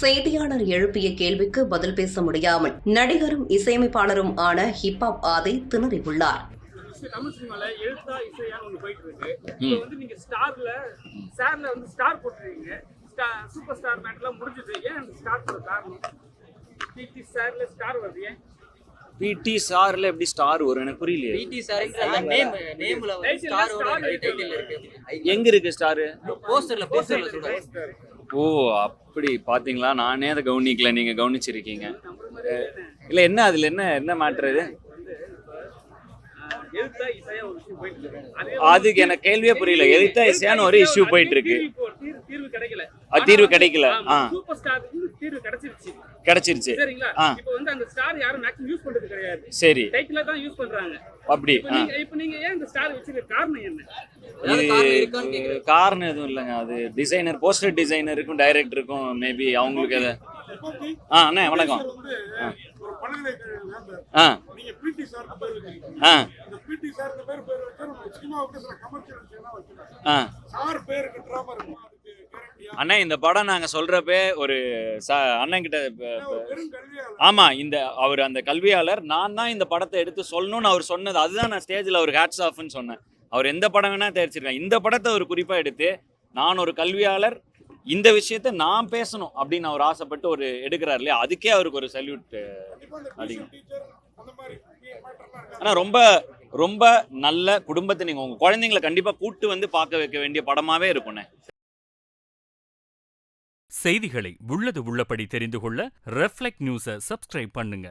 செய்தியாளர் எழுப்பிய கேள்விக்கு பதில் பேச முடியாமல் நடிகரும் இசையமைப்பாளரும் ஆன ஹிப்ஹாப் ஆதி திணறியுள்ளார். தமிழ் சினிமால எழுத்தா இசையான்னு ஒண்ணு போயிட்டு இருக்கு. இப்போ வந்து நீங்க ஸ்டார்ல வந்து ஸ்டார் போட்டுருக்கீங்க. சூப்பர் ஸ்டார் மேட்லாம் முடிஞ்சது. ஏன் அந்த ஸ்டார் போட காரணம்? பிடி ஸ்டார்ல ஸ்டார் வருது ஏன்? பிடி ஸ்டார்ல எப்படி ஸ்டார் வரும் எனக்கு புரியலையே. பிடி ஸ்டார்ன்ற நேம்ல வந்து ஸ்டார் வர டைட்டில் இருக்கு. எங்க இருக்கு ஸ்டார்? போஸ்டர்ல சொல்றாங்க. ஓ அப்படி பாத்தீங்களா, நானே அதை கவனிக்கல, நீங்க கவனிச்சிருக்கீங்க. இல்ல என்ன அதுல என்ன மேட்டர் இது? அதுக்கு எனக்கு கேள்வியே புரியல. எழுத்தா இசையான்னு ஒரு இஷ்யூ போயிட்டு இருக்கு. தீர்வு கிடைக்கல. கிடைச்சிருச்சு. சரி அப்படி காரணம் எதுவும் இல்லைங்க. அது டிசைனர், போஸ்டர் டிசைனருக்கும் டைரக்டருக்கும் மேபி அவங்களுக்கு அதை. அண்ணா வணக்கம். அண்ணா இந்த படம் நாங்க சொல்றப்ப ஒரு அண்ணன் கிட்ட, ஆமா இந்த அவர் அந்த கல்வியாளர், நான் தான் இந்த படத்தை எடுத்து சொல்லணும்னு அவர் சொன்னது. அதுதான் நான் ஸ்டேஜ்ல அவர் ஹேட்ஸ் ஆஃப்னு சொன்னேன். அவர் எந்த படம் வேணா தெரிச்சிருக்கேன், இந்த படத்தை அவர் குறிப்பா எடுத்து நான் ஒரு கல்வியாளர், இந்த விஷயத்த நான் பேசணும் அப்படின்னு அவர் ஆசைப்பட்டு ஒரு எடுக்கிறார் இல்லையா, அதுக்கே அவருக்கு ஒரு சல்யூட் அடிக்கும். ஆனா ரொம்ப ரொம்ப நல்ல குடும்பத்தை நீங்க உங்க குழந்தைங்களை கண்டிப்பா கூட்டு வந்து பார்க்க வைக்க வேண்டிய படமாவே இருக்கும்ண்ணே. செய்திகளை உள்ளது உள்ளபடி தெரிந்து கொள்ள ரெஃப்ளெக்ட் நியூஸை சப்ஸ்கிரைப் பண்ணுங்க.